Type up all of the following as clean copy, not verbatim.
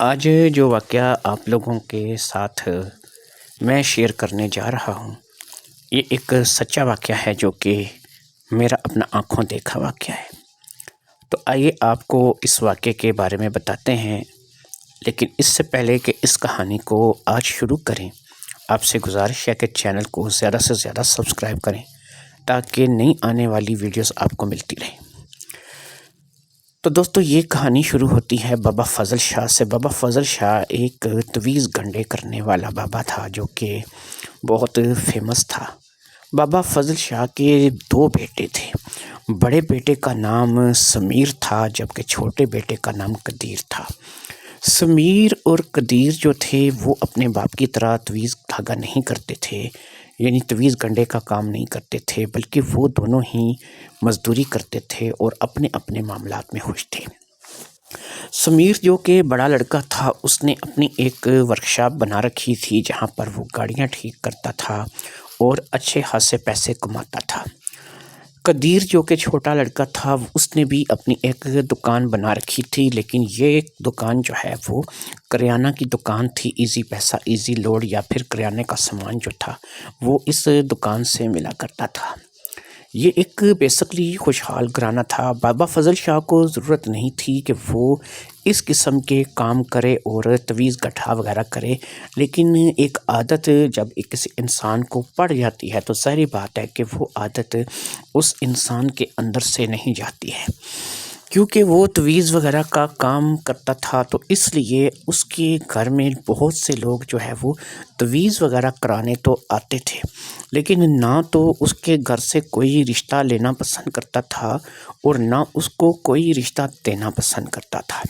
آج جو واقعہ آپ لوگوں کے ساتھ میں شیئر کرنے جا رہا ہوں، یہ ایک سچا واقعہ ہے جو کہ میرا اپنا آنکھوں دیکھا واقعہ ہے۔ تو آئیے آپ کو اس واقعے کے بارے میں بتاتے ہیں، لیکن اس سے پہلے کہ اس کہانی کو آج شروع کریں، آپ سے گزارش ہے کہ چینل کو زیادہ سے زیادہ سبسکرائب کریں تاکہ نئی آنے والی ویڈیوز آپ کو ملتی رہیں۔ تو دوستو، یہ کہانی شروع ہوتی ہے بابا فضل شاہ سے۔ بابا فضل شاہ ایک تویز گنڈے کرنے والا بابا تھا جو کہ بہت فیمس تھا۔ بابا فضل شاہ کے 2 بیٹے تھے۔ بڑے بیٹے کا نام سمیر تھا جبکہ چھوٹے بیٹے کا نام قدیر تھا۔ سمیر اور قدیر جو تھے وہ اپنے باپ کی طرح تویز دھاگا نہیں کرتے تھے، یعنی تویز گنڈے کا کام نہیں کرتے تھے، بلکہ وہ دونوں ہی مزدوری کرتے تھے اور اپنے اپنے معاملات میں خوش تھے۔ سمیر جو کہ بڑا لڑکا تھا، اس نے اپنی ایک ورکشاپ بنا رکھی تھی جہاں پر وہ گاڑیاں ٹھیک کرتا تھا اور اچھے خاصے پیسے کماتا تھا۔ قدیر جو کہ چھوٹا لڑکا تھا، اس نے بھی اپنی ایک دکان بنا رکھی تھی، لیکن یہ دکان جو ہے وہ کریانہ کی دکان تھی۔ ایزی پیسہ ایزی لوڈ یا پھر کریانے کا سامان جو تھا وہ اس دکان سے ملا کرتا تھا۔ یہ ایک بیسکلی خوشحال گھرانہ تھا۔ بابا فضل شاہ کو ضرورت نہیں تھی کہ وہ اس قسم کے کام کرے اور تویز گٹھا وغیرہ کرے، لیکن ایک عادت جب کسی انسان کو پڑ جاتی ہے تو ظاہری بات ہے کہ وہ عادت اس انسان کے اندر سے نہیں جاتی ہے۔ کیونکہ وہ تویز وغیرہ کا کام کرتا تھا تو اس لیے اس کے گھر میں بہت سے لوگ جو ہے وہ تویز وغیرہ کرانے تو آتے تھے، لیکن نہ تو اس کے گھر سے کوئی رشتہ لینا پسند کرتا تھا اور نہ اس کو کوئی رشتہ دینا پسند کرتا تھا۔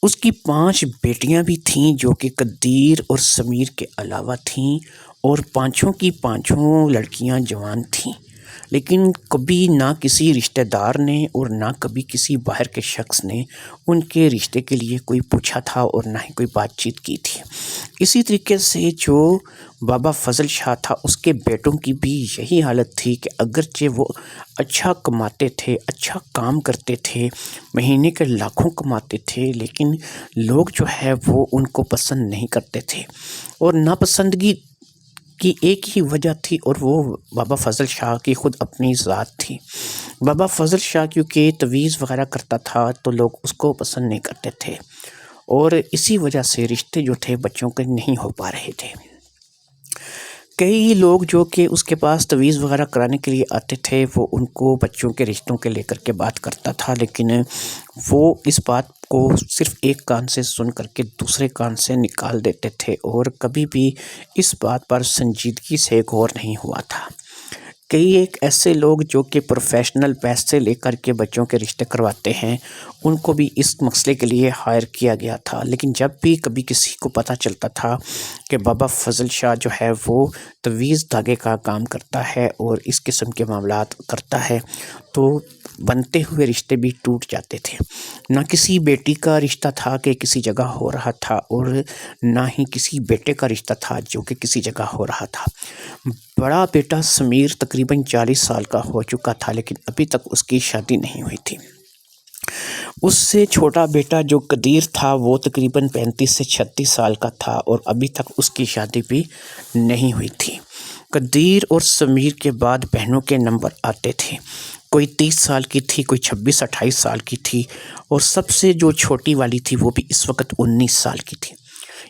اس کی 5 بیٹیاں بھی تھیں جو کہ قدیر اور سمیر کے علاوہ تھیں، اور 5 کی 5 لڑکیاں جوان تھیں، لیکن کبھی نہ کسی رشتہ دار نے اور نہ کبھی کسی باہر کے شخص نے ان کے رشتے کے لیے کوئی پوچھا تھا اور نہ ہی کوئی بات چیت کی تھی۔ اسی طریقے سے جو بابا فضل شاہ تھا، اس کے بیٹوں کی بھی یہی حالت تھی کہ اگرچہ وہ اچھا کماتے تھے، اچھا کام کرتے تھے، مہینے کے لاکھوں کماتے تھے، لیکن لوگ جو ہے وہ ان کو پسند نہیں کرتے تھے، اور ناپسندگی کی ایک ہی وجہ تھی اور وہ بابا فضل شاہ کی خود اپنی ذات تھی۔ بابا فضل شاہ کیونکہ تویز وغیرہ کرتا تھا تو لوگ اس کو پسند نہیں کرتے تھے، اور اسی وجہ سے رشتے جو تھے بچوں کے نہیں ہو پا رہے تھے۔ کئی لوگ جو کہ اس کے پاس تویز وغیرہ کرانے کے لیے آتے تھے وہ ان کو بچوں کے رشتوں کے لے کر کے بات کرتا تھا، لیکن وہ اس بات کو صرف ایک کان سے سن کر کے دوسرے کان سے نکال دیتے تھے اور کبھی بھی اس بات پر سنجیدگی سے غور نہیں ہوا تھا۔ کئی ایک ایسے لوگ جو کہ پروفیشنل پیسے لے کر کے بچوں کے رشتے کرواتے ہیں، ان کو بھی اس مسئلے کے لیے ہائر کیا گیا تھا، لیکن جب بھی کبھی کسی کو پتہ چلتا تھا کہ بابا فضل شاہ جو ہے وہ تویز دھاگے کا کام کرتا ہے اور اس قسم کے معاملات کرتا ہے، تو بنتے ہوئے رشتے بھی ٹوٹ جاتے تھے۔ نہ کسی بیٹی کا رشتہ تھا کہ کسی جگہ ہو رہا تھا، اور نہ ہی کسی بیٹے کا رشتہ تھا جو کہ کسی جگہ ہو رہا تھا۔ بڑا بیٹا سمیر تقریباً 40 سال کا ہو چکا تھا، لیکن ابھی تک اس کی شادی نہیں ہوئی تھی۔ اس سے چھوٹا بیٹا جو قدیر تھا وہ تقریباً 35 سے 36 سال کا تھا اور ابھی تک اس کی شادی بھی نہیں ہوئی تھی۔ قدیر اور سمیر کے بعد بہنوں کے نمبر آتے تھے، کوئی 30 سال کی تھی، کوئی 26-28 سال کی تھی، اور سب سے جو چھوٹی والی تھی وہ بھی اس وقت 19 سال کی تھی۔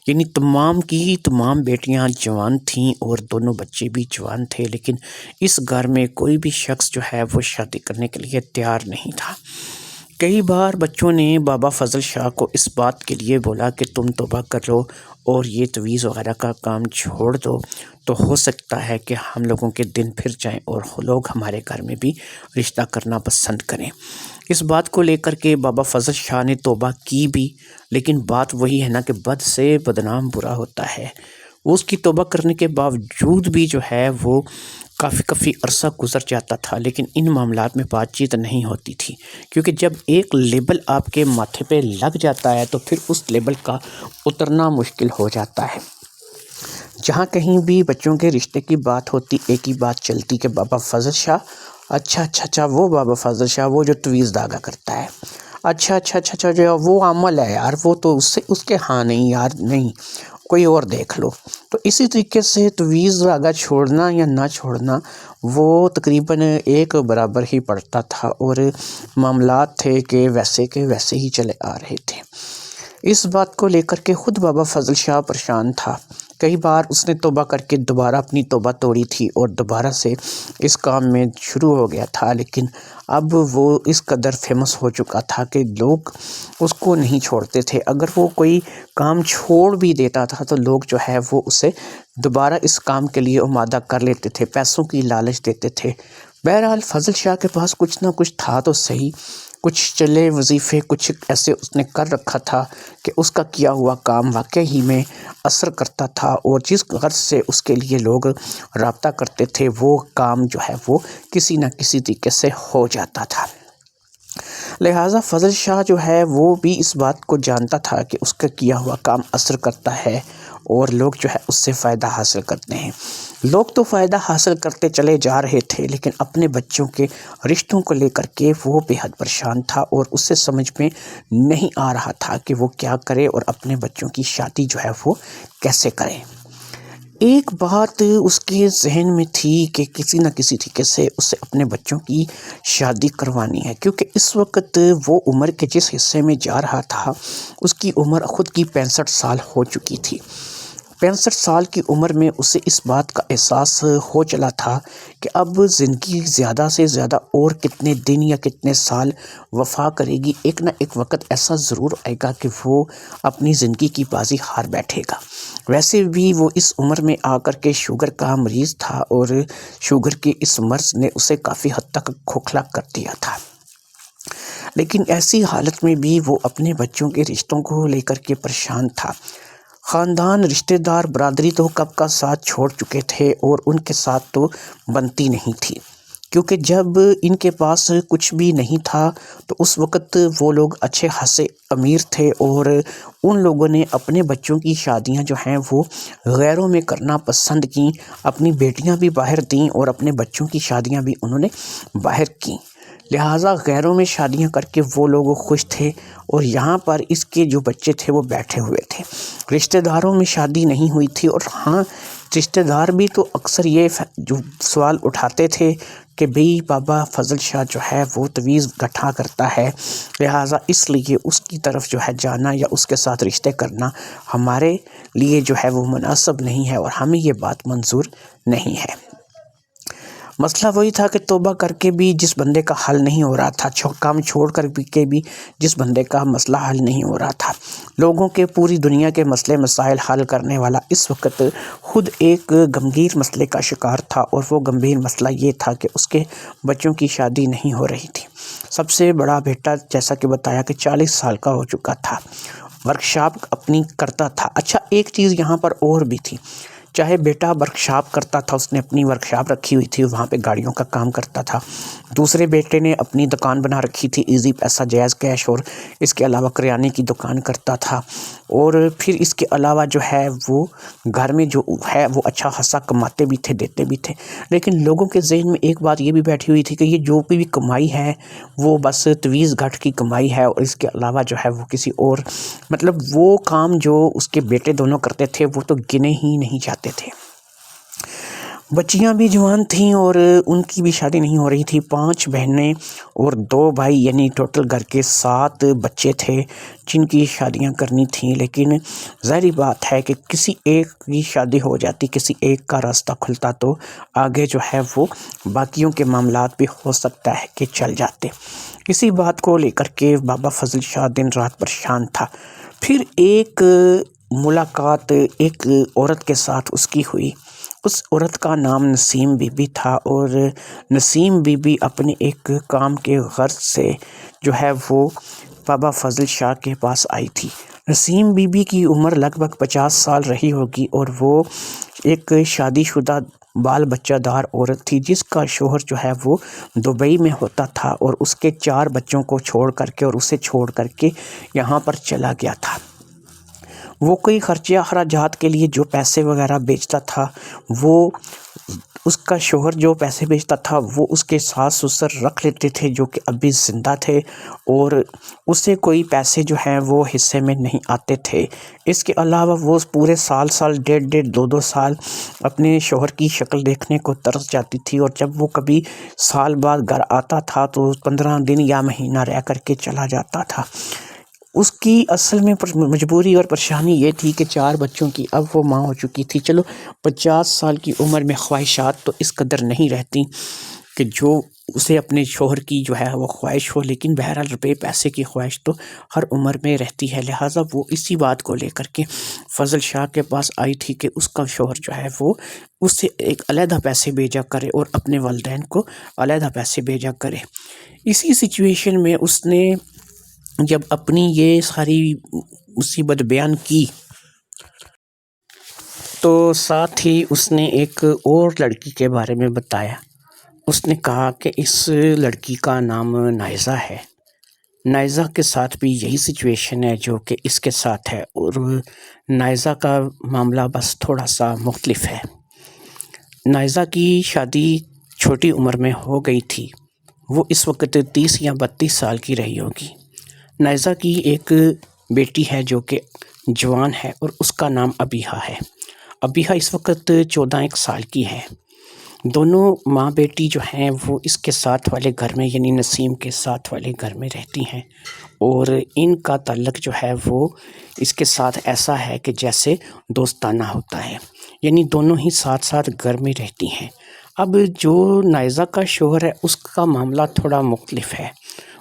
یعنی تمام کی تمام بیٹیاں جوان تھیں اور دونوں بچے بھی جوان تھے، لیکن اس گھر میں کوئی بھی شخص جو ہے وہ شادی کرنے کے لیے تیار نہیں تھا۔ کئی بار بچوں نے بابا فضل شاہ کو اس بات کے لیے بولا کہ تم توبہ کر لو اور یہ تویز وغیرہ کا کام چھوڑ دو، تو ہو سکتا ہے کہ ہم لوگوں کے دن پھر جائیں اور لوگ ہمارے گھر میں بھی رشتہ کرنا پسند کریں۔ اس بات کو لے کر کے بابا فضل شاہ نے توبہ کی بھی، لیکن بات وہی ہے نا کہ بد سے بدنام برا ہوتا ہے۔ وہ اس کی توبہ کرنے کے باوجود بھی جو ہے وہ کافی عرصہ گزر جاتا تھا، لیکن ان معاملات میں بات چیت نہیں ہوتی تھی، کیونکہ جب ایک لیبل آپ کے ماتھے پہ لگ جاتا ہے تو پھر اس لیبل کا اترنا مشکل ہو جاتا ہے۔ جہاں کہیں بھی بچوں کے رشتے کی بات ہوتی، ایک ہی بات چلتی کہ بابا فضل شاہ، اچھا وہ بابا فضل شاہ وہ جو تویز دھاگا کرتا ہے۔ اچھا اچھا اچھا اچھا جو وہ عمل ہے یار، وہ تو اس کے ہاں نہیں یار نہیں، کوئی اور دیکھ لو۔ تو اسی طریقے سے تویز دھاگا چھوڑنا یا نہ چھوڑنا وہ تقریباً ایک برابر ہی پڑتا تھا، اور معاملات تھے کہ ویسے ہی چلے آ رہے تھے۔ اس بات کو لے کر کے خود بابا فضل شاہ پریشان تھا۔ کئی بار اس نے توبہ کر کے دوبارہ اپنی توبہ توڑی تھی اور دوبارہ سے اس کام میں شروع ہو گیا تھا، لیکن اب وہ اس قدر فیمس ہو چکا تھا کہ لوگ اس کو نہیں چھوڑتے تھے۔ اگر وہ کوئی کام چھوڑ بھی دیتا تھا تو لوگ جو ہے وہ اسے دوبارہ اس کام کے لیے آمادہ کر لیتے تھے، پیسوں کی لالچ دیتے تھے۔ بہرحال فضل شاہ کے پاس کچھ نہ کچھ تھا تو صحیح، کچھ چلے وظیفے کچھ ایسے اس نے کر رکھا تھا کہ اس کا کیا ہوا کام واقعی ہی میں اثر کرتا تھا، اور جس غرض سے اس کے لیے لوگ رابطہ کرتے تھے وہ کام جو ہے وہ کسی نہ کسی طریقے سے ہو جاتا تھا۔ لہٰذا فضل شاہ جو ہے وہ بھی اس بات کو جانتا تھا کہ اس کا کیا ہوا کام اثر کرتا ہے اور لوگ جو ہے اس سے فائدہ حاصل کرتے ہیں۔ لوگ تو فائدہ حاصل کرتے چلے جا رہے تھے، لیکن اپنے بچوں کے رشتوں کو لے کر کے وہ بے حد پریشان تھا، اور اسے سمجھ میں نہیں آ رہا تھا کہ وہ کیا کرے اور اپنے بچوں کی شادی جو ہے وہ کیسے کرے۔ ایک بات اس کے ذہن میں تھی کہ کسی نہ کسی طریقے سے اسے اپنے بچوں کی شادی کروانی ہے، کیونکہ اس وقت وہ عمر کے جس حصے میں جا رہا تھا اس کی عمر خود کی 65 سال ہو چکی تھی۔ 65 سال کی عمر میں اسے اس بات کا احساس ہو چلا تھا کہ اب زندگی زیادہ سے زیادہ اور کتنے دن یا کتنے سال وفا کرے گی، ایک نہ ایک وقت ایسا ضرور آئے گا کہ وہ اپنی زندگی کی بازی ہار بیٹھے گا۔ ویسے بھی وہ اس عمر میں آ کر کے شوگر کا مریض تھا، اور شوگر کے اس مرض نے اسے کافی حد تک کھوکھلا کر دیا تھا، لیکن ایسی حالت میں بھی وہ اپنے بچوں کے رشتوں کو لے کر کے پریشان تھا۔ خاندان، رشتہ دار، برادری تو کب کا ساتھ چھوڑ چکے تھے، اور ان کے ساتھ تو بنتی نہیں تھی، کیونکہ جب ان کے پاس کچھ بھی نہیں تھا تو اس وقت وہ لوگ اچھے خاصے امیر تھے، اور ان لوگوں نے اپنے بچوں کی شادیاں جو ہیں وہ غیروں میں کرنا پسند کیں، اپنی بیٹیاں بھی باہر دیں اور اپنے بچوں کی شادیاں بھی انہوں نے باہر کیں۔ لہٰذا غیروں میں شادیاں کر کے وہ لوگ خوش تھے، اور یہاں پر اس کے جو بچے تھے وہ بیٹھے ہوئے تھے۔ رشتہ داروں میں شادی نہیں ہوئی تھی، اور ہاں رشتہ دار بھی تو اکثر یہ جو سوال اٹھاتے تھے کہ بھئی بابا فضل شاہ جو ہے وہ تویز گٹھا کرتا ہے، لہٰذا اس لیے اس کی طرف جو ہے جانا یا اس کے ساتھ رشتے کرنا ہمارے لیے جو ہے وہ مناسب نہیں ہے، اور ہمیں یہ بات منظور نہیں ہے۔ مسئلہ وہی تھا کہ توبہ کر کے بھی جس بندے کا حل نہیں ہو رہا تھا، کام چھوڑ کر کے بھی جس بندے کا مسئلہ حل نہیں ہو رہا تھا، لوگوں کے پوری دنیا کے مسئلے مسائل حل کرنے والا اس وقت خود ایک گمگیر مسئلے کا شکار تھا، اور وہ گمبھیر مسئلہ یہ تھا کہ اس کے بچوں کی شادی نہیں ہو رہی تھی۔ سب سے بڑا بیٹا جیسا کہ بتایا کہ 40 سال کا ہو چکا تھا، ورکشاپ اپنی کرتا تھا۔ اچھا ایک چیز یہاں پر اور بھی تھی، چاہے بیٹا ورکشاپ کرتا تھا، اس نے اپنی ورکشاپ رکھی ہوئی تھی، وہاں پہ گاڑیوں کا کام کرتا تھا، دوسرے بیٹے نے اپنی دکان بنا رکھی تھی، ایزی پیسہ جائز کیش، اور اس کے علاوہ کریانے کی دکان کرتا تھا، اور پھر اس کے علاوہ جو ہے وہ گھر میں جو ہے وہ اچھا خاصا کماتے بھی تھے، دیتے بھی تھے، لیکن لوگوں کے ذہن میں ایک بات یہ بھی بیٹھی ہوئی تھی کہ یہ جو بھی کمائی ہے وہ بس تویز گھٹ کی کمائی ہے، اور اس کے علاوہ جو ہے وہ کسی اور مطلب وہ کام جو اس کے بیٹے دونوں کرتے تھے وہ تو گنے ہی نہیں جاتے تھے۔ بچیاں بھی جوان تھیں اور ان کی بھی شادی نہیں ہو رہی تھی، 5 بہنیں اور 2 بھائی، یعنی ٹوٹل گھر کے 7 بچے تھے جن کی شادیاں کرنی تھیں، لیکن ظاہری بات ہے کہ کسی ایک کی شادی ہو جاتی، کسی ایک کا راستہ کھلتا تو آگے جو ہے وہ باقیوں کے معاملات بھی ہو سکتا ہے کہ چل جاتے۔ اسی بات کو لے کر کے بابا فضل شاہ دن رات پریشان تھا۔ پھر ایک ملاقات ایک عورت کے ساتھ اس کی ہوئی، اس عورت کا نام نسیم بی بی تھا، اور نسیم بی بی اپنے ایک کام کے غرض سے جو ہے وہ بابا فضل شاہ کے پاس آئی تھی۔ نسیم بی بی کی عمر لگ بھگ 50 سال رہی ہوگی، اور وہ ایک شادی شدہ بال بچہ دار عورت تھی جس کا شوہر جو ہے وہ دبئی میں ہوتا تھا، اور اس کے 4 بچوں کو چھوڑ کر کے اور اسے چھوڑ کر کے یہاں پر چلا گیا تھا۔ وہ کوئی خرچہ اخراجات کے لیے جو پیسے وغیرہ بیچتا تھا وہ اس کا شوہر جو پیسے بھیجتا تھا وہ اس کے ساس سسر رکھ لیتے تھے جو کہ ابھی زندہ تھے، اور اسے کوئی پیسے جو ہیں وہ حصے میں نہیں آتے تھے۔ اس کے علاوہ وہ پورے سال 1.5 سال اپنے شوہر کی شکل دیکھنے کو ترس جاتی تھی، اور جب وہ کبھی سال بعد گھر آتا تھا تو 15 دن یا مہینہ رہ کر کے چلا جاتا تھا۔ اس کی اصل میں مجبوری اور پریشانی یہ تھی کہ 4 بچوں کی اب وہ ماں ہو چکی تھی۔ چلو 50 سال کی عمر میں خواہشات تو اس قدر نہیں رہتی کہ جو اسے اپنے شوہر کی جو ہے وہ خواہش ہو، لیکن بہرحال روپے پیسے کی خواہش تو ہر عمر میں رہتی ہے۔ لہٰذا وہ اسی بات کو لے کر کے فضل شاہ کے پاس آئی تھی کہ اس کا شوہر جو ہے وہ اس سے ایک علیحدہ پیسے بھیجا کرے اور اپنے والدین کو علیحدہ پیسے بھیجا کرے۔ اسی سچویشن میں اس نے جب اپنی یہ ساری مصیبت بیان کی تو ساتھ ہی اس نے ایک اور لڑکی کے بارے میں بتایا۔ اس نے کہا کہ اس لڑکی کا نام نائزہ ہے، نائزہ کے ساتھ بھی یہی سچویشن ہے جو کہ اس کے ساتھ ہے، اور نائزہ کا معاملہ بس تھوڑا سا مختلف ہے۔ نائزہ کی شادی چھوٹی عمر میں ہو گئی تھی، وہ اس وقت 30 یا 32 سال کی رہی ہوگی۔ نائزہ کی ایک بیٹی ہے جو کہ جوان ہے، اور اس کا نام ابیحہ ہے۔ ابیحہ اس وقت 14 سال کی ہے۔ دونوں ماں بیٹی جو ہیں وہ اس کے ساتھ والے گھر میں یعنی نسیم کے ساتھ والے گھر میں رہتی ہیں، اور ان کا تعلق جو ہے وہ اس کے ساتھ ایسا ہے کہ جیسے دوستانہ ہوتا ہے، یعنی دونوں ہی ساتھ گھر میں رہتی ہیں۔ اب جو نائزہ کا شوہر ہے اس کا معاملہ تھوڑا مختلف ہے،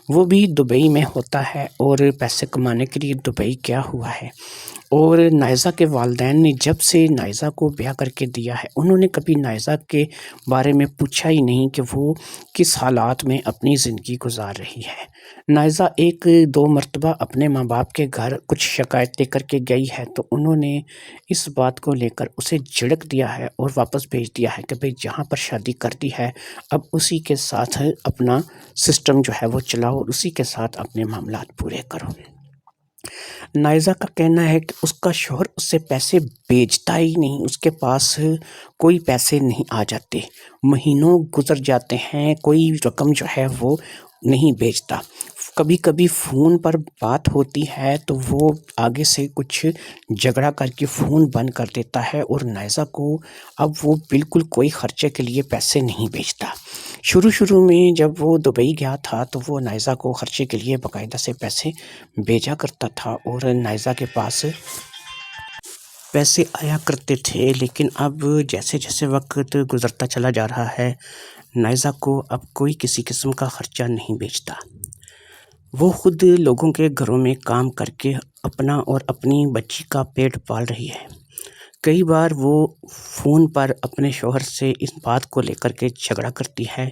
وہ بھی دبئی میں ہوتا ہے اور پیسے کمانے کے لیے دبئی گیا ہوا ہے، اور نائزہ کے والدین نے جب سے نائزہ کو بیاہ کر کے دیا ہے انہوں نے کبھی نائزہ کے بارے میں پوچھا ہی نہیں کہ وہ کس حالات میں اپنی زندگی گزار رہی ہے۔ نائزہ 1-2 مرتبہ اپنے ماں باپ کے گھر کچھ شکایت دے کر کے گئی ہے، تو انہوں نے اس بات کو لے کر اسے جھڑک دیا ہے اور واپس بھیج دیا ہے کہ بھئی جہاں پر شادی کر دی ہے اب اسی کے ساتھ اپنا سسٹم جو ہے وہ چلاؤ اور اسی کے ساتھ اپنے معاملات پورے کرو۔ نائزہ کا کہنا ہے کہ اس کا شوہر اس سے پیسے بیچتا ہی نہیں، اس کے پاس کوئی پیسے نہیں آ جاتے، مہینوں گزر جاتے ہیں، کوئی رقم جو ہے وہ نہیں بیچتا۔ کبھی کبھی فون پر بات ہوتی ہے تو وہ آگے سے کچھ جھگڑا کر کے فون بند کر دیتا ہے، اور نائزہ کو اب وہ بالکل کوئی خرچے کے لیے پیسے نہیں بیچتا۔ شروع میں جب وہ دبئی گیا تھا تو وہ نائزہ کو خرچے کے لیے باقاعدہ سے پیسے بھیجا کرتا تھا، اور نائزہ کے پاس پیسے آیا کرتے تھے، لیکن اب جیسے جیسے وقت گزرتا چلا جا رہا ہے نائزہ کو اب کوئی کسی قسم کا خرچہ نہیں بیچتا۔ وہ خود لوگوں کے گھروں میں کام کر کے اپنا اور اپنی بچی کا پیٹ پال رہی ہے۔ کئی بار وہ فون پر اپنے شوہر سے اس بات کو لے کر کے جھگڑا کرتی ہے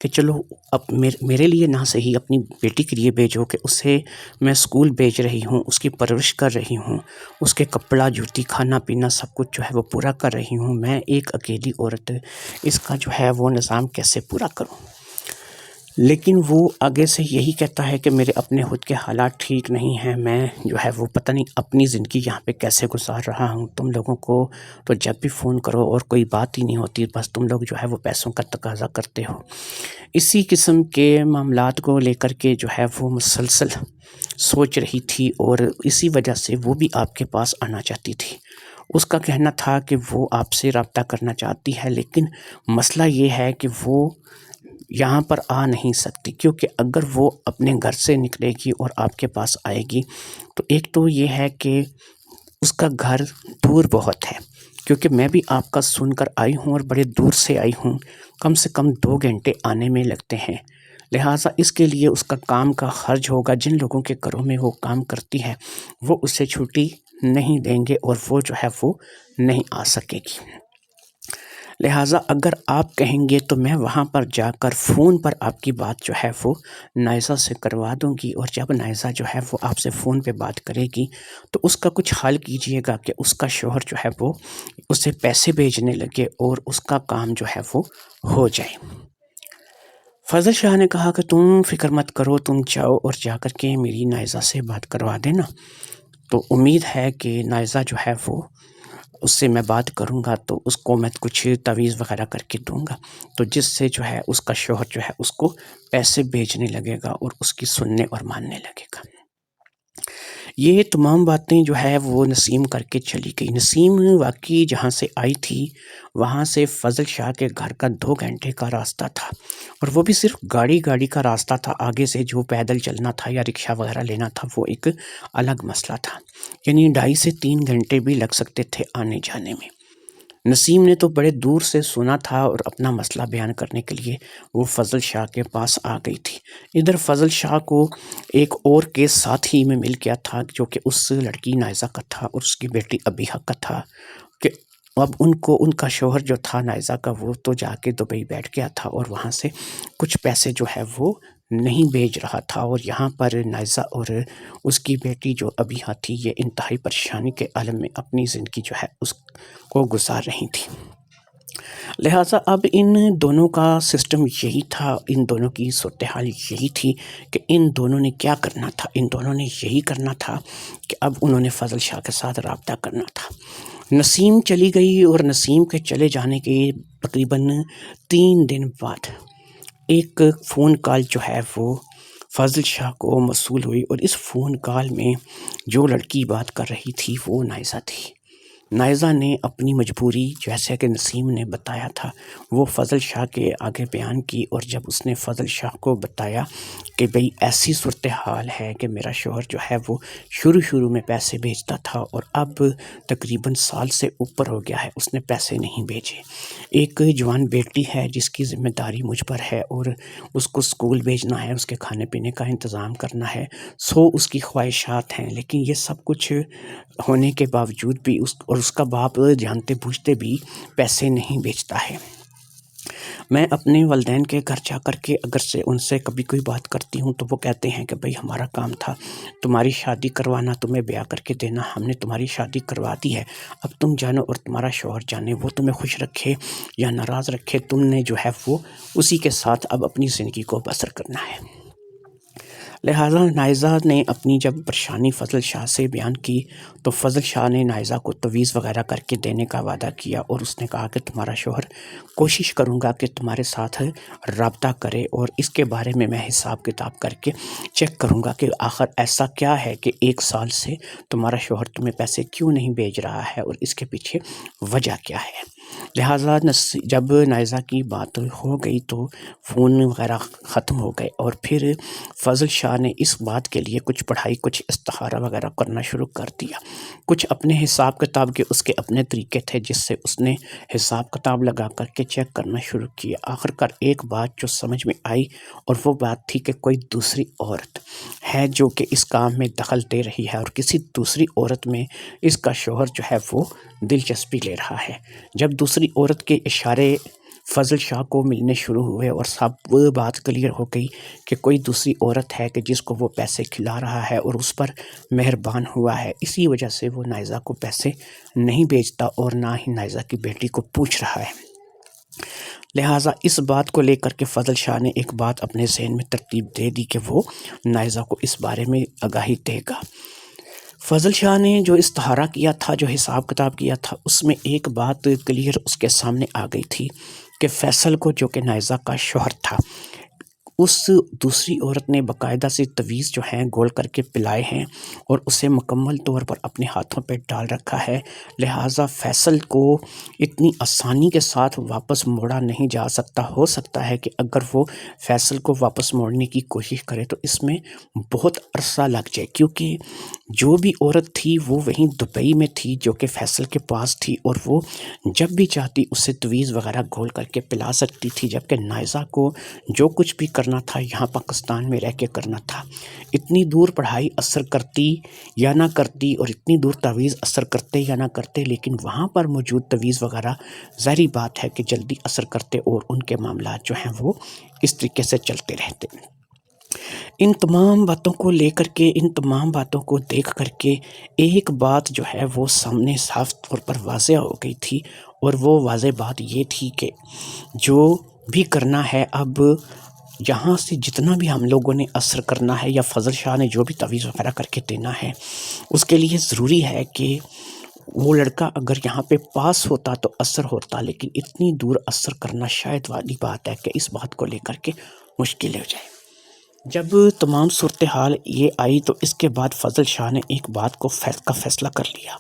کہ چلو اب میرے لیے نہ صحیح اپنی بیٹی کے لیے بھیجو کہ اسے میں اسکول بھیج رہی ہوں، اس کی پرورش کر رہی ہوں، اس کے کپڑا جوتی کھانا پینا سب کچھ جو ہے وہ پورا کر رہی ہوں، میں ایک اکیلی عورت اس کا جو ہے وہ نظام کیسے پورا کروں۔ لیکن وہ آگے سے یہی کہتا ہے کہ میرے اپنے خود کے حالات ٹھیک نہیں ہیں، میں جو ہے وہ پتہ نہیں اپنی زندگی یہاں پہ کیسے گزار رہا ہوں، تم لوگوں کو تو جب بھی فون کرو اور کوئی بات ہی نہیں ہوتی، بس تم لوگ جو ہے وہ پیسوں کا تقاضا کرتے ہو۔ اسی قسم کے معاملات کو لے کر کے جو ہے وہ مسلسل سوچ رہی تھی، اور اسی وجہ سے وہ بھی آپ کے پاس آنا چاہتی تھی۔ اس کا کہنا تھا کہ وہ آپ سے رابطہ کرنا چاہتی ہے، لیکن مسئلہ یہ ہے کہ وہ یہاں پر آ نہیں سکتی، کیونکہ اگر وہ اپنے گھر سے نکلے گی اور آپ کے پاس آئے گی تو ایک تو یہ ہے کہ اس کا گھر دور بہت ہے، کیونکہ میں بھی آپ کا سن کر آئی ہوں اور بڑے دور سے آئی ہوں، کم سے کم 2 گھنٹے آنے میں لگتے ہیں، لہٰذا اس کے لیے اس کا کام کا خرچ ہوگا، جن لوگوں کے گھروں میں وہ کام کرتی ہے وہ اسے چھٹی نہیں دیں گے اور وہ جو ہے وہ نہیں آ سکے گی۔ لہٰذا اگر آپ کہیں گے تو میں وہاں پر جا کر فون پر آپ کی بات جو ہے وہ نائزہ سے کروا دوں گی، اور جب نائزہ جو ہے وہ آپ سے فون پہ بات کرے گی تو اس کا کچھ حل کیجئے گا کہ اس کا شوہر جو ہے وہ اسے پیسے بھیجنے لگے اور اس کا کام جو ہے وہ ہو جائے۔ فضل شاہ نے کہا کہ تم فکر مت کرو، تم جاؤ اور جا کر کے میری نائزہ سے بات کروا دینا۔ تو امید ہے کہ نائزہ جو ہے وہ اس سے میں بات کروں گا تو اس کو میں کچھ تعویذ وغیرہ کر کے دوں گا، تو جس سے جو ہے اس کا شوہر جو ہے اس کو پیسے بھیجنے لگے گا اور اس کی سننے اور ماننے لگے گا۔ یہ تمام باتیں جو ہے وہ نسیم کر کے چلی گئی۔ نسیم واقعی جہاں سے آئی تھی وہاں سے فضل شاہ کے گھر کا 2 گھنٹے کا راستہ تھا، اور وہ بھی صرف گاڑی کا راستہ تھا۔ آگے سے جو پیدل چلنا تھا یا رکشہ وغیرہ لینا تھا وہ ایک الگ مسئلہ تھا، یعنی 2.5 سے 3 گھنٹے بھی لگ سکتے تھے آنے جانے میں۔ نسیم نے تو بڑے دور سے سنا تھا اور اپنا مسئلہ بیان کرنے کے لیے وہ فضل شاہ کے پاس آ گئی تھی۔ ادھر فضل شاہ کو ایک اور کیس ساتھ ہی میں مل گیا تھا جو کہ اس لڑکی نائزہ کا تھا اور اس کی بیٹی ابیحہ کا تھا، کہ اب ان کا شوہر جو تھا نائزہ کا وہ تو جا کے دبئی بیٹھ گیا تھا اور وہاں سے کچھ پیسے جو ہے وہ نہیں بھیج رہا تھا، اور یہاں پر نائزہ اور اس کی بیٹی جو ابیحہ تھی یہ انتہائی پریشانی کے عالم میں اپنی زندگی جو ہے اس کو گزار رہی تھی۔ لہٰذا اب ان دونوں کا سسٹم یہی تھا، ان دونوں کی صورتحال یہی تھی کہ ان دونوں نے کیا کرنا تھا۔ ان دونوں نے یہی کرنا تھا کہ اب انہوں نے فضل شاہ کے ساتھ رابطہ کرنا تھا۔ نسیم چلی گئی اور نسیم کے چلے جانے کے تقریباً 3 دن بعد ایک فون کال جو ہے وہ فضل شاہ کو موصول ہوئی، اور اس فون کال میں جو لڑکی بات کر رہی تھی وہ نائزہ تھی۔ نائزہ نے اپنی مجبوری جیسے کہ نسیم نے بتایا تھا وہ فضل شاہ کے آگے بیان کی، اور جب اس نے فضل شاہ کو بتایا کہ بھئی ایسی صورتحال ہے کہ میرا شوہر جو ہے وہ شروع میں پیسے بھیجتا تھا اور اب تقریباً سال سے اوپر ہو گیا ہے اس نے پیسے نہیں بھیجے، ایک جوان بیٹی ہے جس کی ذمہ داری مجھ پر ہے اور اس کو اسکول بھیجنا ہے، اس کے کھانے پینے کا انتظام کرنا ہے، اس کی خواہشات ہیں، لیکن یہ سب کچھ ہونے کے باوجود بھی اور اس کا باپ جانتے بوجھتے بھی پیسے نہیں بھیجتا ہے۔ میں اپنے والدین کے گھر جا کر کے اگر سے ان سے کبھی کوئی بات کرتی ہوں تو وہ کہتے ہیں کہ بھئی ہمارا کام تھا تمہاری شادی کروانا، تمہیں بیاہ کر کے دینا، ہم نے تمہاری شادی کروا دی ہے، اب تم جانو اور تمہارا شوہر جانے، وہ تمہیں خوش رکھے یا ناراض رکھے، تم نے جو ہے وہ اسی کے ساتھ اب اپنی زندگی کو بسر کرنا ہے۔ لہٰذا نائزہ نے اپنی جب پریشانی فضل شاہ سے بیان کی تو فضل شاہ نے نائزہ کو تعویذ وغیرہ کر کے دینے کا وعدہ کیا، اور اس نے کہا کہ تمہارا شوہر کوشش کروں گا کہ تمہارے ساتھ رابطہ کرے، اور اس کے بارے میں حساب کتاب کر کے چیک کروں گا کہ آخر ایسا کیا ہے کہ 1 سال سے تمہارا شوہر تمہیں پیسے کیوں نہیں بھیج رہا ہے اور اس کے پیچھے وجہ کیا ہے۔ لہٰذا جب نائزہ کی بات ہو گئی تو فون وغیرہ ختم ہو گئے، اور پھر فضل شاہ نے اس بات کے لیے کچھ پڑھائی، کچھ استخارہ وغیرہ کرنا شروع کر دیا، کچھ اپنے حساب کتاب کے اس کے اپنے طریقے تھے جس سے اس نے حساب کتاب لگا کر کے چیک کرنا شروع کیا۔ آخر کار ایک بات جو سمجھ میں آئی اور وہ بات تھی کہ کوئی دوسری عورت ہے جو کہ اس کام میں دخل دے رہی ہے، اور کسی دوسری عورت میں اس کا شوہر جو ہے وہ دلچسپی لے رہا ہے۔ جب دوسری عورت کے اشارے فضل شاہ کو ملنے شروع ہوئے اور سب وہ بات کلیئر ہو گئی کہ کوئی دوسری عورت ہے کہ جس کو وہ پیسے کھلا رہا ہے اور اس پر مہربان ہوا ہے، اسی وجہ سے وہ نائزہ کو پیسے نہیں بھیجتا اور نہ ہی نائزہ کی بیٹی کو پوچھ رہا ہے۔ لہٰذا اس بات کو لے کر کے فضل شاہ نے ایک بات اپنے ذہن میں ترتیب دے دی کہ وہ نائزہ کو اس بارے میں آگاہی دے گا۔ فضل شاہ نے جو استخارہ کیا تھا، جو حساب کتاب کیا تھا، اس میں ایک بات کلیئر اس کے سامنے آ گئی تھی کہ فیصل کو جو کہ نائزہ کا شوہر تھا، اس دوسری عورت نے باقاعدہ سے تعویذ جو ہیں گول کر کے پلائے ہیں اور اسے مکمل طور پر اپنے ہاتھوں پہ ڈال رکھا ہے۔ لہٰذا فیصل کو اتنی آسانی کے ساتھ واپس موڑا نہیں جا سکتا۔ ہو سکتا ہے کہ اگر وہ فیصل کو واپس موڑنے کی کوشش کرے تو اس میں بہت عرصہ لگ جائے، کیونکہ جو بھی عورت تھی وہ وہیں دبئی میں تھی جو کہ فیصل کے پاس تھی، اور وہ جب بھی چاہتی اسے تعویذ وغیرہ گول کر کے پلا سکتی تھی، جبکہ نائزہ کو جو کچھ بھی کرنا تھا یہاں پاکستان میں رہ کے کرنا تھا۔ اتنی دور پڑھائی اثر کرتی یا نہ کرتی اور اتنی دور تعویذ اثر کرتے یا نہ کرتے، لیکن وہاں پر موجود تعویذ وغیرہ ظاہری بات ہے کہ جلدی اثر کرتے اور ان کے معاملات جو ہیں وہ اس طریقے سے چلتے رہتے۔ ان تمام باتوں کو لے کر کے، ان تمام باتوں کو دیکھ کر کے ایک بات جو ہے وہ سامنے صاف طور پر واضح ہو گئی تھی، اور وہ واضح بات یہ تھی کہ جو بھی کرنا ہے اب یہاں سے جتنا بھی ہم لوگوں نے اثر کرنا ہے یا فضل شاہ نے جو بھی تعویذ وغیرہ کر کے دینا ہے، اس کے لیے ضروری ہے کہ وہ لڑکا اگر یہاں پہ پاس ہوتا تو اثر ہوتا، لیکن اتنی دور اثر کرنا شاید والی بات ہے کہ اس بات کو لے کر کے مشکل ہو جائے۔ جب تمام صورتحال یہ آئی تو اس کے بعد فضل شاہ نے ایک بات کا فیصلہ کر لیا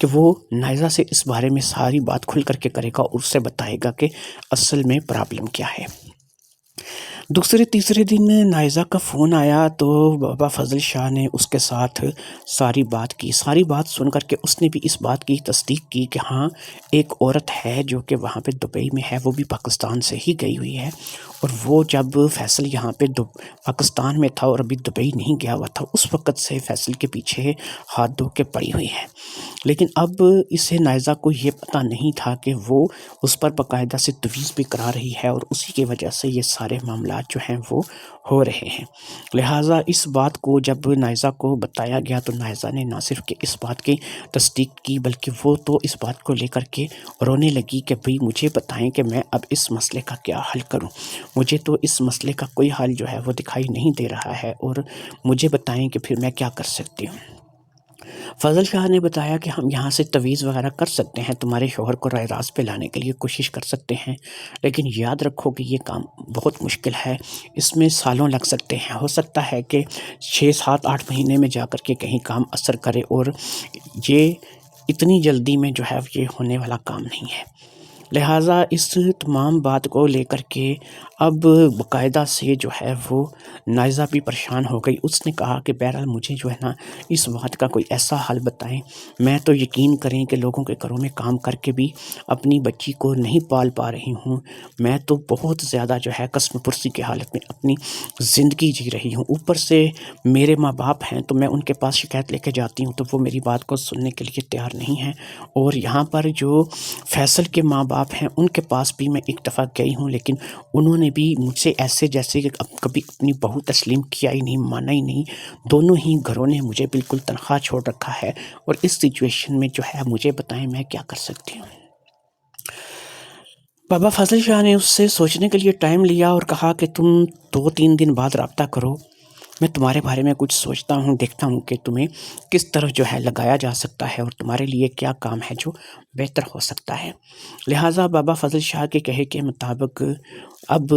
کہ وہ نائزہ سے اس بارے میں ساری بات کھل کر کے کرے گا اور اسے بتائے گا کہ اصل میں پرابلم کیا ہے۔ دوسرے تیسرے دن نائزہ کا فون آیا تو بابا فضل شاہ نے اس کے ساتھ ساری بات سن کر کے اس نے بھی اس بات کی تصدیق کی کہ ہاں ایک عورت ہے جو کہ وہاں پہ دبئی میں ہے، وہ بھی پاکستان سے ہی گئی ہوئی ہے، اور وہ جب فیصل یہاں پہ پاکستان میں تھا اور ابھی دبئی نہیں گیا ہوا تھا، اس وقت سے فیصل کے پیچھے ہاتھ دھو کے پڑی ہوئی ہے۔ لیکن اب اسے نائزہ کو یہ پتہ نہیں تھا کہ وہ اس پر باقاعدہ سے تویز بھی کرا رہی ہے اور اسی کی وجہ سے یہ سارے معاملات جو ہیں وہ ہو رہے ہیں۔ لہٰذا اس بات کو جب نائزہ کو بتایا گیا تو نائزہ نے نہ صرف کہ اس بات کی تصدیق کی بلکہ وہ تو اس بات کو لے کر کے رونے لگی کہ بھئی مجھے بتائیں کہ میں اب اس مسئلے کا کیا حل کروں، مجھے تو اس مسئلے کا کوئی حل جو ہے وہ دکھائی نہیں دے رہا ہے، اور مجھے بتائیں کہ پھر میں کیا کر سکتی ہوں۔ فضل شاہ نے بتایا کہ ہم یہاں سے تویز وغیرہ کر سکتے ہیں، تمہارے شوہر کو رائے راست پہ لانے کے لیے کوشش کر سکتے ہیں، لیکن یاد رکھو کہ یہ کام بہت مشکل ہے، اس میں سالوں لگ سکتے ہیں، ہو سکتا ہے کہ 6 7 8 مہینے میں جا کر کے کہیں کام اثر کرے، اور یہ اتنی جلدی میں جو ہے یہ ہونے والا کام نہیں ہے۔ لہٰذا اس تمام بات کو لے کر کے اب باقاعدہ سے جو ہے وہ نائزہ بھی پریشان ہو گئی۔ اس نے کہا کہ بہرحال مجھے جو ہے نا اس بات کا کوئی ایسا حل بتائیں، میں تو یقین کریں کہ لوگوں کے گھروں میں کام کر کے بھی اپنی بچی کو نہیں پال پا رہی ہوں، میں تو بہت زیادہ جو ہے قسم پرسی کی حالت میں اپنی زندگی جی رہی ہوں، اوپر سے میرے ماں باپ ہیں تو میں ان کے پاس شکایت لے کے جاتی ہوں تو وہ میری بات کو سننے کے لیے تیار نہیں ہیں، اور یہاں پر جو فیصل کے ماں باپ ہیں ان کے پاس بھی میں ایک دفعہ گئی ہوں، لیکن انہوں نے بھی مجھ سے ایسے جیسے کہ کبھی اپنی بہو تسلیم کیا ہی نہیں، مانا ہی نہیں، دونوں ہی گھروں نے مجھے بالکل تنخواہ چھوڑ رکھا ہے، اور اس سچویشن میں جو ہے مجھے بتائیں میں کیا کر سکتی ہوں۔ بابا فضل شاہ نے اس سے سوچنے کے لیے ٹائم لیا اور کہا کہ تم 2 3 دن بعد رابطہ کرو، میں تمہارے بارے میں کچھ سوچتا ہوں، دیکھتا ہوں کہ تمہیں کس طرح جو ہے لگایا جا سکتا ہے اور تمہارے لیے کیا کام ہے جو بہتر ہو سکتا ہے۔ لہٰذا بابا فضل شاہ کے کہے کے مطابق اب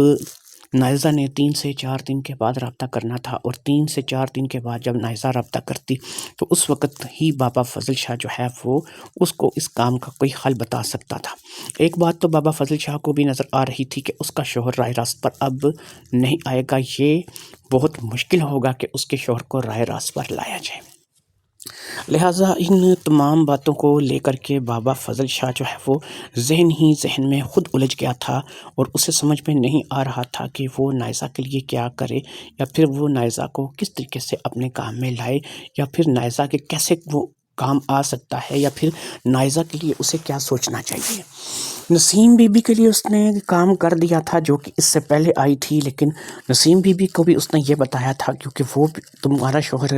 نائزہ نے 3 سے 4 دن کے بعد رابطہ کرنا تھا، اور 3 سے 4 دن کے بعد جب نائزہ رابطہ کرتی تو اس وقت ہی بابا فضل شاہ جو ہے وہ اس کو اس کام کا کوئی حل بتا سکتا تھا۔ ایک بات تو بابا فضل شاہ کو بھی نظر آ رہی تھی کہ اس کا شوہر رائے راست پر اب نہیں آئے گا، یہ بہت مشکل ہوگا کہ اس کے شوہر کو رائے راست پر لایا جائے۔ لہٰذا ان تمام باتوں کو لے کر کے بابا فضل شاہ جو ہے وہ ذہن میں خود الجھ گیا تھا، اور اسے سمجھ میں نہیں آ رہا تھا کہ وہ نائزہ کے لیے کیا کرے، یا پھر وہ نائزہ کو کس طریقے سے اپنے کام میں لائے، یا پھر نائزہ کے کیسے وہ کام آ سکتا ہے، یا پھر نائزہ کے لیے اسے کیا سوچنا چاہیے۔ نسیم بی بی کے لیے اس نے کام کر دیا تھا جو کہ اس سے پہلے آئی تھی، لیکن نسیم بی بی کو بھی اس نے یہ بتایا تھا کیونکہ وہ تمہارا شوہر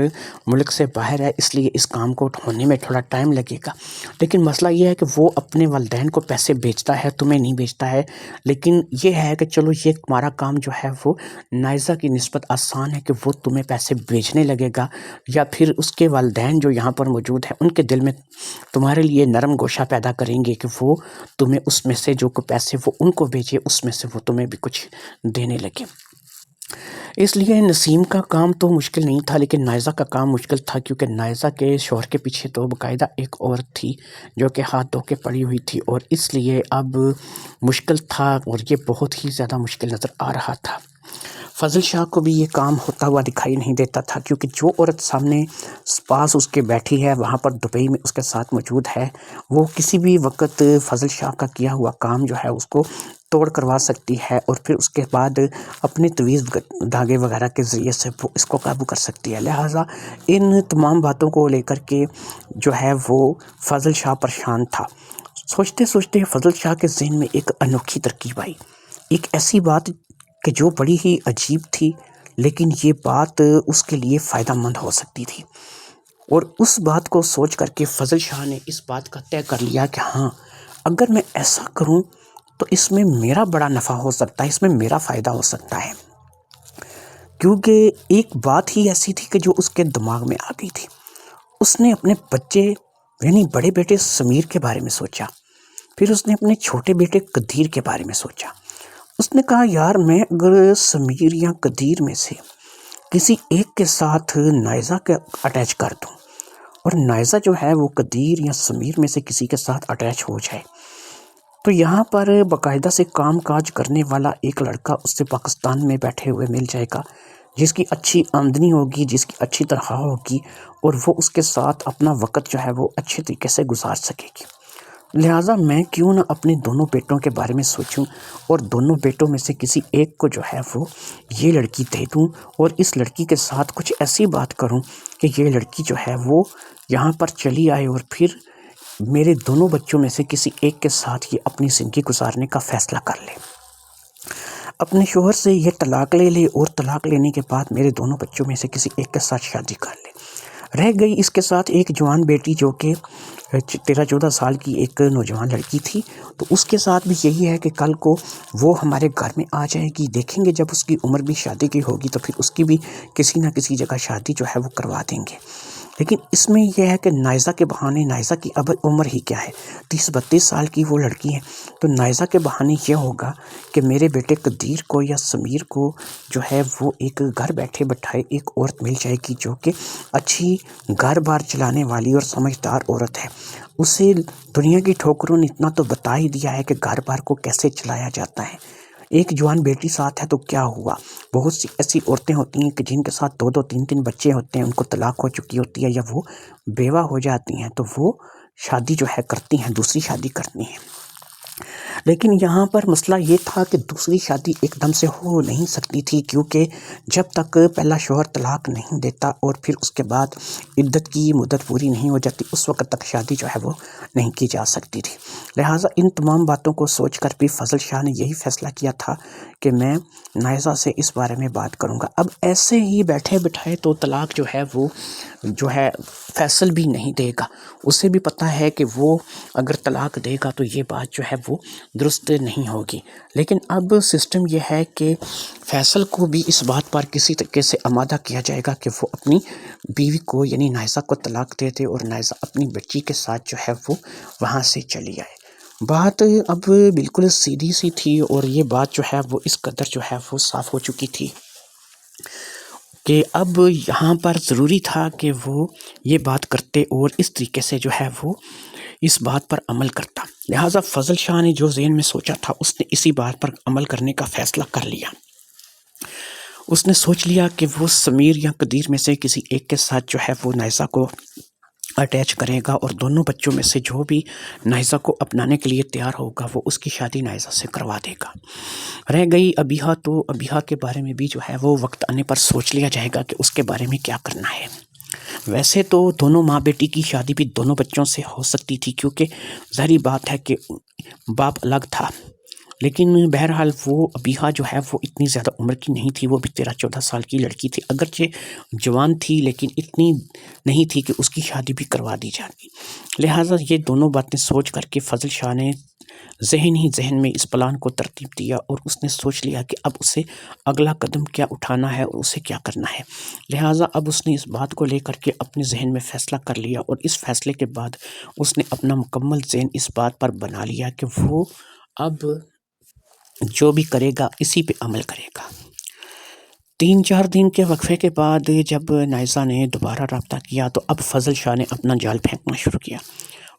ملک سے باہر ہے، اس لیے اس کام کو ہونے میں تھوڑا ٹائم لگے گا، لیکن مسئلہ یہ ہے کہ وہ اپنے والدین کو پیسے بھیجتا ہے، تمہیں نہیں بھیجتا ہے، لیکن یہ ہے کہ چلو یہ تمہارا کام جو ہے وہ نائزہ کی نسبت آسان ہے کہ وہ تمہیں پیسے بھیجنے لگے گا، یا پھر اس کے والدین جو یہاں پر موجود ہیں ان کے دل میں تمہارے لیے نرم گوشہ پیدا کریں گے کہ وہ تمہیں اس میں سے جو پیسے وہ ان کو بھیجے اس میں سے وہ تمہیں بھی کچھ دینے لگے۔ اس لیے نسیم کا کام تو مشکل نہیں تھا، لیکن نائزہ کا کام مشکل تھا، کیونکہ نائزہ کے شوہر کے پیچھے تو باقاعدہ ایک عورت تھی جو کہ ہاتھ دھو کے پڑی ہوئی تھی، اور اس لیے اب مشکل تھا، اور یہ بہت ہی زیادہ مشکل نظر آ رہا تھا۔ فضل شاہ کو بھی یہ کام ہوتا ہوا دکھائی نہیں دیتا تھا، کیونکہ جو عورت سامنے پاس اس کے بیٹھی ہے وہاں پر دبئی میں اس کے ساتھ موجود ہے، وہ کسی بھی وقت فضل شاہ کا کیا ہوا کام جو ہے اس کو توڑ کروا سکتی ہے، اور پھر اس کے بعد اپنے تویز دھاگے وغیرہ کے ذریعے سے وہ اس کو قابو کر سکتی ہے۔ لہٰذا ان تمام باتوں کو لے کر کے جو ہے وہ فضل شاہ پریشان تھا۔ سوچتے سوچتے فضل شاہ کے ذہن میں ایک انوکھی ترکیب آئی، ایک ایسی بات کہ جو بڑی ہی عجیب تھی، لیکن یہ بات اس کے لیے فائدہ مند ہو سکتی تھی، اور اس بات کو سوچ کر کے فضل شاہ نے اس بات کا طے کر لیا کہ ہاں اگر میں ایسا کروں تو اس میں میرا بڑا نفع ہو سکتا ہے، اس میں میرا فائدہ ہو سکتا ہے، کیونکہ ایک بات ہی ایسی تھی کہ جو اس کے دماغ میں آ گئی تھی۔ اس نے اپنے بچے یعنی بڑے بیٹے سمیر کے بارے میں سوچا، پھر اس نے اپنے چھوٹے بیٹے قدیر کے بارے میں سوچا۔ اس نے کہا یار میں اگر سمیر یا قدیر میں سے کسی ایک کے ساتھ نائزہ کا اٹیچ کر دوں اور نائزہ جو ہے وہ قدیر یا سمیر میں سے کسی کے ساتھ اٹیچ ہو جائے، تو یہاں پر باقاعدہ سے کام کاج کرنے والا ایک لڑکا اس سے پاکستان میں بیٹھے ہوئے مل جائے گا، جس کی اچھی آمدنی ہوگی، جس کی اچھی تنخواہ ہوگی، اور وہ اس کے ساتھ اپنا وقت جو ہے وہ اچھے طریقے سے گزار سکے گی۔ لہٰذا میں کیوں نہ اپنے دونوں بیٹوں کے بارے میں سوچوں اور دونوں بیٹوں میں سے کسی ایک کو جو ہے وہ یہ لڑکی دے دوں اور اس لڑکی کے ساتھ کچھ ایسی بات کروں کہ یہ لڑکی جو ہے وہ یہاں پر چلی آئے اور پھر میرے دونوں بچوں میں سے کسی ایک کے ساتھ یہ اپنی زندگی گزارنے کا فیصلہ کر لے، اپنے شوہر سے یہ طلاق لے لے اور طلاق لینے کے بعد میرے دونوں بچوں میں سے کسی ایک کے ساتھ شادی کر لے۔ رہ گئی اس کے ساتھ ایک جوان بیٹی جو کہ 13-14 سال کی ایک نوجوان لڑکی تھی، تو اس کے ساتھ بھی یہی ہے کہ کل کو وہ ہمارے گھر میں آ جائے گی، دیکھیں گے جب اس کی عمر بھی شادی کی ہوگی تو پھر اس کی بھی کسی نہ کسی جگہ شادی جو ہے وہ کروا دیں گے۔ لیکن اس میں یہ ہے کہ نائزہ کے بہانے، نائزہ کی اب عمر ہی کیا ہے، 30-32 سال کی وہ لڑکی ہے، تو نائزہ کے بہانے یہ ہوگا کہ میرے بیٹے قدیر کو یا سمیر کو جو ہے وہ ایک گھر بیٹھے بٹھائے ایک عورت مل جائے گی جو کہ اچھی گھر بار چلانے والی اور سمجھدار عورت ہے۔ اسے دنیا کی ٹھوکروں نے اتنا تو بتا ہی دیا ہے کہ گھر بار کو کیسے چلایا جاتا ہے۔ ایک جوان بیٹی ساتھ ہے تو کیا ہوا، بہت سی ایسی عورتیں ہوتی ہیں کہ جن کے ساتھ 2-2 3-3 بچے ہوتے ہیں، ان کو طلاق ہو چکی ہوتی ہے یا وہ بیوہ ہو جاتی ہیں، تو وہ شادی جو ہے کرتی ہیں، دوسری شادی کرتی ہیں۔ لیکن یہاں پر مسئلہ یہ تھا کہ دوسری شادی ایک دم سے ہو نہیں سکتی تھی، کیونکہ جب تک پہلا شوہر طلاق نہیں دیتا اور پھر اس کے بعد عدت کی مدت پوری نہیں ہو جاتی، اس وقت تک شادی جو ہے وہ نہیں کی جا سکتی تھی۔ لہٰذا ان تمام باتوں کو سوچ کر بھی فضل شاہ نے یہی فیصلہ کیا تھا کہ میں نائزہ سے اس بارے میں بات کروں گا۔ اب ایسے ہی بیٹھے بٹھائے تو طلاق جو ہے وہ جو ہے فیصل بھی نہیں دے گا، اسے بھی پتہ ہے کہ وہ اگر طلاق دے گا تو یہ بات جو ہے وہ درست نہیں ہوگی۔ لیکن اب سسٹم یہ ہے کہ فیصل کو بھی اس بات پر کسی طریقے سے آمادہ کیا جائے گا کہ وہ اپنی بیوی کو یعنی نائزہ کو طلاق دے دے اور نائزہ اپنی بچی کے ساتھ جو ہے وہ وہاں سے چلی آئے۔ بات اب بالکل سیدھی سی تھی اور یہ بات جو ہے وہ اس قدر جو ہے وہ صاف ہو چکی تھی کہ اب یہاں پر ضروری تھا کہ وہ یہ بات کرتے اور اس طریقے سے جو ہے وہ اس بات پر عمل کرتا۔ لہٰذا فضل شاہ نے جو ذہن میں سوچا تھا اس نے اسی بات پر عمل کرنے کا فیصلہ کر لیا۔ اس نے سوچ لیا کہ وہ سمیر یا قدیر میں سے کسی ایک کے ساتھ جو ہے وہ نائزہ کو اٹیچ کرے گا اور دونوں بچوں میں سے جو بھی نائزہ کو اپنانے کے لیے تیار ہوگا وہ اس کی شادی نائزہ سے کروا دے گا۔ رہ گئی ابیہا، تو ابیہا کے بارے میں بھی جو ہے وہ وقت آنے پر سوچ لیا جائے گا کہ اس کے بارے میں کیا کرنا ہے۔ ویسے تو دونوں ماں بیٹی کی شادی بھی دونوں بچوں سے ہو سکتی تھی، کیونکہ ظاہری بات ہے کہ باپ الگ تھا، لیکن بہرحال وہ ابیہا جو ہے وہ اتنی زیادہ عمر کی نہیں تھی، وہ بھی 13-14 سال کی لڑکی تھی، اگرچہ جوان تھی لیکن اتنی نہیں تھی کہ اس کی شادی بھی کروا دی جاتی۔ لہٰذا یہ دونوں باتیں سوچ کر کے فضل شاہ نے ذہن میں اس پلان کو ترتیب دیا اور اس نے سوچ لیا کہ اب اسے اگلا قدم کیا اٹھانا ہے اور اسے کیا کرنا ہے۔ لہٰذا اب اس نے اس بات کو لے کر کے اپنے ذہن میں فیصلہ کر لیا اور اس فیصلے کے بعد اس نے اپنا مکمل ذہن اس بات پر بنا لیا کہ وہ اب جو بھی کرے گا اسی پہ عمل کرے گا۔ 3-4 دن کے وقفے کے بعد جب نائزہ نے دوبارہ رابطہ کیا تو اب فضل شاہ نے اپنا جال پھینکنا شروع کیا۔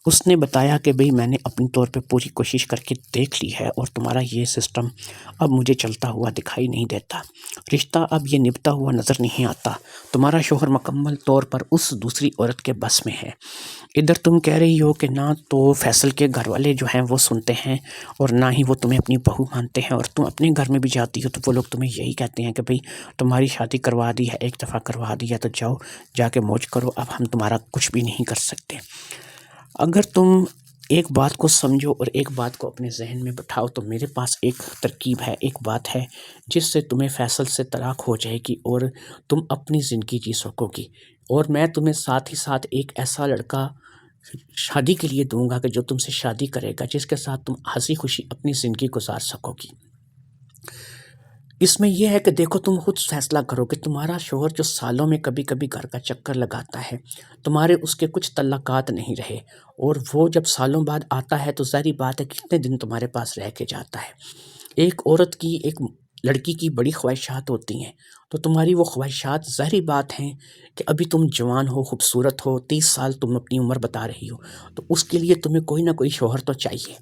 اس نے بتایا کہ بھئی میں نے اپنی طور پہ پوری کوشش کر کے دیکھ لی ہے اور تمہارا یہ سسٹم اب مجھے چلتا ہوا دکھائی نہیں دیتا، رشتہ اب یہ نبھتا ہوا نظر نہیں آتا، تمہارا شوہر مکمل طور پر اس دوسری عورت کے بس میں ہے۔ ادھر تم کہہ رہی ہو کہ نہ تو فیصل کے گھر والے جو ہیں وہ سنتے ہیں اور نہ ہی وہ تمہیں اپنی بہو مانتے ہیں، اور تم اپنے گھر میں بھی جاتی ہو تو وہ لوگ تمہیں یہی کہتے ہیں کہ بھئی تمہاری شادی کروا دی ہے، ایک دفعہ کروا دی ہے تو جاؤ جا کے موج کرو، اب ہم تمہارا کچھ بھی نہیں کر سکتے۔ اگر تم ایک بات کو سمجھو اور ایک بات کو اپنے ذہن میں بٹھاؤ تو میرے پاس ایک ترکیب ہے، ایک بات ہے جس سے تمہیں فیصل سے طلاق ہو جائے گی اور تم اپنی زندگی جی سکو گی، اور میں تمہیں ساتھ ہی ساتھ ایک ایسا لڑکا شادی کے لیے دوں گا کہ جو تم سے شادی کرے گا، جس کے ساتھ تم ہنسی خوشی اپنی زندگی گزار سکو گی۔ اس میں یہ ہے کہ دیکھو تم خود فیصلہ کرو کہ تمہارا شوہر جو سالوں میں کبھی کبھی گھر کا چکر لگاتا ہے، تمہارے اس کے کچھ تعلقات نہیں رہے، اور وہ جب سالوں بعد آتا ہے تو ظاہری بات ہے کتنے دن تمہارے پاس رہ کے جاتا ہے۔ ایک عورت کی، ایک لڑکی کی بڑی خواہشات ہوتی ہیں، تو تمہاری وہ خواہشات ظاہری بات ہیں کہ ابھی تم جوان ہو، خوبصورت ہو، 30 سال تم اپنی عمر بتا رہی ہو، تو اس کے لیے تمہیں کوئی نہ کوئی شوہر تو چاہیے۔